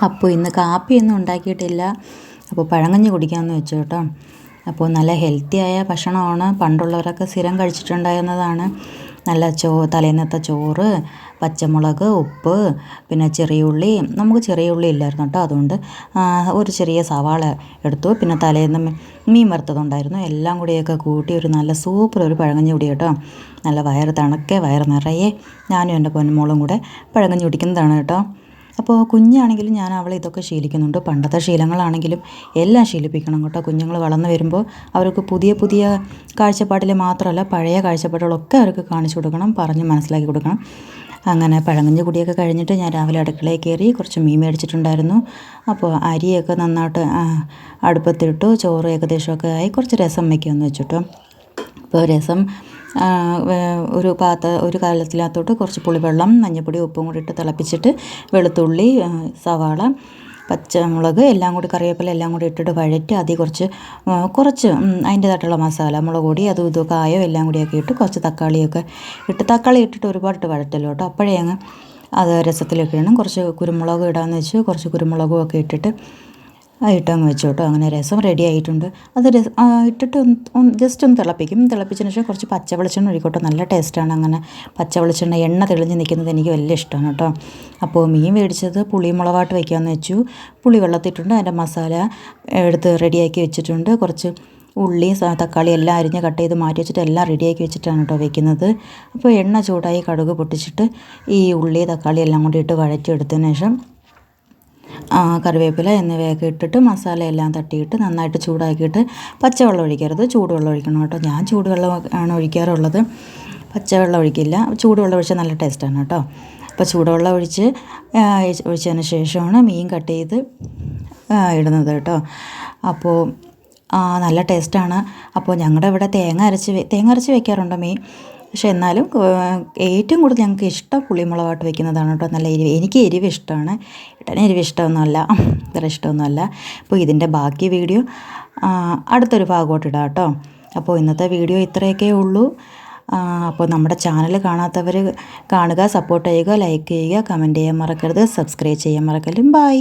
അപ്പോൾ ഇന്ന് കാപ്പിയൊന്നും ഉണ്ടാക്കിയിട്ടില്ല. അപ്പോൾ പഴങ്കഞ്ഞി കുടിക്കാമെന്ന് വെച്ചു കേട്ടോ. അപ്പോൾ നല്ല ഹെൽത്തിയായ ഭക്ഷണമാണ്. പണ്ടുള്ളവരൊക്കെ സ്ഥിരം കഴിച്ചിട്ടുണ്ടായിരുന്നതാണ്. നല്ല തലേന്നത്തെ ചോറ്, പച്ചമുളക്, ഉപ്പ്, പിന്നെ ചെറിയ ഉള്ളി. നമുക്ക് ചെറിയ ഉള്ളി ഇല്ലായിരുന്നു കേട്ടോ, അതുകൊണ്ട് ഒരു ചെറിയ സവാള എടുത്തു. പിന്നെ തലേന്ന് മീൻ വറുത്തതുണ്ടായിരുന്നു. എല്ലാം കൂടിയൊക്കെ കൂട്ടി ഒരു നല്ല സൂപ്പർ ഒരു പഴങ്കഞ്ഞി കുടി കേട്ടോ. നല്ല വയറ് നിറയെ ഞാനും എൻ്റെ പൊന്നുമോളും കൂടെ പഴങ്കഞ്ഞി കുടിക്കുന്നതാണ് കേട്ടോ. അപ്പോൾ കുഞ്ഞാണെങ്കിലും ഞാൻ അവളെ ഇതൊക്കെ ശീലിക്കുന്നുണ്ട്. പണ്ടത്തെ ശീലങ്ങളാണെങ്കിലും എല്ലാം ശീലിപ്പിക്കണം കേട്ടോ. കുഞ്ഞുങ്ങൾ വളർന്നു വരുമ്പോൾ അവർക്ക് പുതിയ പുതിയ കാഴ്ചപ്പാടിൽ മാത്രമല്ല പഴയ കാഴ്ചപ്പാടുകളൊക്കെ അവർക്ക് കാണിച്ചു കൊടുക്കണം, പറഞ്ഞ് മനസ്സിലാക്കി കൊടുക്കണം. അങ്ങനെ പഴങ്കഞ്ഞി കുടിയൊക്കെ കഴിഞ്ഞിട്ട് ഞാൻ രാവിലെ അടുക്കളയിൽ കയറി കുറച്ച് മീൻ മേടിച്ചിട്ടുണ്ടായിരുന്നു. അപ്പോൾ അരിയൊക്കെ നന്നായിട്ട് അടുപ്പത്തിട്ടു. ചോറ് ഏകദേശമൊക്കെ ആയി. കുറച്ച് രസം വയ്ക്കുമെന്ന് വെച്ചിട്ടോ. അപ്പോൾ രസം ഒരു കാലത്തിനകത്തോട്ട് കുറച്ച് പുളിവെള്ളം, മഞ്ഞൾപ്പൊടി, ഉപ്പും കൂടി ഇട്ട് തിളപ്പിച്ചിട്ട് വെളുത്തുള്ളി, സവാള, പച്ചമുളക് എല്ലാം കൂടി, കറിവേപ്പില എല്ലാം കൂടി ഇട്ടിട്ട് വഴറ്റി അതിൽ കുറച്ച് അതിൻ്റേതായിട്ടുള്ള മസാല, മുളക് പൊടി, അതും ഇതും കായോ എല്ലാം കൂടിയൊക്കെ ഇട്ട് കുറച്ച് തക്കാളി ഇട്ടിട്ട് ഒരുപാടിട്ട് വഴറ്റല്ലോ കേട്ടോ. അപ്പോഴേ അങ്ങ് അത് രസത്തിലൊക്കെ ഇടണം. കുറച്ച് കുരുമുളക് ഇടാമെന്ന് വെച്ച് കുറച്ച് കുരുമുളകും ഒക്കെ ഇട്ടിട്ട് ഇട്ടങ്ങ് വെച്ചു കേട്ടോ. അങ്ങനെ രസം റെഡി ആയിട്ടുണ്ട്. അത് ഇട്ടിട്ട് ജസ്റ്റ് ഒന്ന് തിളപ്പിച്ചതിന് ശേഷം കുറച്ച് പച്ച വെളിച്ചെണ്ണ ഒഴിക്കട്ടെ. നല്ല ടേസ്റ്റാണ് അങ്ങനെ പച്ച വെളിച്ചെണ്ണ, എണ്ണ തെളിഞ്ഞ് നിൽക്കുന്നത് എനിക്ക് വലിയ ഇഷ്ടമാണ് കേട്ടോ. അപ്പോൾ മീൻ മേടിച്ചത് പുളിമുളകാട്ട് വയ്ക്കാമെന്ന് വെച്ചു. പുളി വെള്ളത്തിട്ടുണ്ട്. അതിൻ്റെ മസാല എടുത്ത് റെഡിയാക്കി വെച്ചിട്ടുണ്ട്. കുറച്ച് ഉള്ളി, തക്കാളി എല്ലാം അരിഞ്ഞ് കട്ട് ചെയ്ത് മാറ്റി വെച്ചിട്ട് എല്ലാം റെഡിയാക്കി വെച്ചിട്ടാണ് കേട്ടോ വെക്കുന്നത്. അപ്പോൾ എണ്ണ ചൂടായി കടുക് പൊട്ടിച്ചിട്ട് ഈ ഉള്ളി, തക്കാളി എല്ലാം കൂടി ഇട്ട് വഴറ്റിയെടുത്തതിന് ശേഷം കറിവേപ്പില എന്നിവയൊക്കെ ഇട്ടിട്ട് മസാലയെല്ലാം തട്ടിയിട്ട് നന്നായിട്ട് ചൂടാക്കിയിട്ട് പച്ചവെള്ളം ഒഴിക്കരുത്, ചൂടുവെള്ളം ഒഴിക്കണം കേട്ടോ. ഞാൻ ചൂടുവെള്ളം ആണ് ഒഴിക്കാറുള്ളത്, പച്ചവെള്ളം ഒഴിക്കില്ല. ചൂടുവെള്ളം ഒഴിച്ചാൽ നല്ല ടേസ്റ്റാണ് കേട്ടോ. അപ്പോൾ ചൂടുവെള്ളം ഒഴിച്ചതിന് ശേഷമാണ് മീൻ കട്ട് ചെയ്ത് ഇടുന്നത് കേട്ടോ. അപ്പോൾ നല്ല ടേസ്റ്റാണ്. അപ്പോൾ ഞങ്ങളുടെ ഇവിടെ തേങ്ങ അരച്ച് വെക്കാറുണ്ട് മീൻ. പക്ഷെ എന്നാലും ഏറ്റവും കൂടുതൽ ഞങ്ങൾക്ക് ഇഷ്ടം പുളിമുളകാട്ട് വയ്ക്കുന്നതാണ് കേട്ടോ. നല്ല എനിക്ക് എരിവ് ഇഷ്ടമാണ്. ഏട്ടന് എരിവ് ഇഷ്ടമൊന്നുമല്ല, ഇത്ര ഇഷ്ടമൊന്നുമല്ല. അപ്പോൾ ഇതിൻ്റെ ബാക്കി വീഡിയോ അടുത്തൊരു ഭാഗമായിട്ട് ഇടാം കേട്ടോ. അപ്പോൾ ഇന്നത്തെ വീഡിയോ ഇത്രയൊക്കെ ഉള്ളൂ. അപ്പോൾ നമ്മുടെ ചാനൽ കാണാത്തവർ കാണുക, സപ്പോർട്ട് ചെയ്യുക, ലൈക്ക് ചെയ്യുക, കമൻറ്റ് ചെയ്യാൻ മറക്കരുത്, സബ്സ്ക്രൈബ് ചെയ്യാൻ മറക്കലും. ബൈ.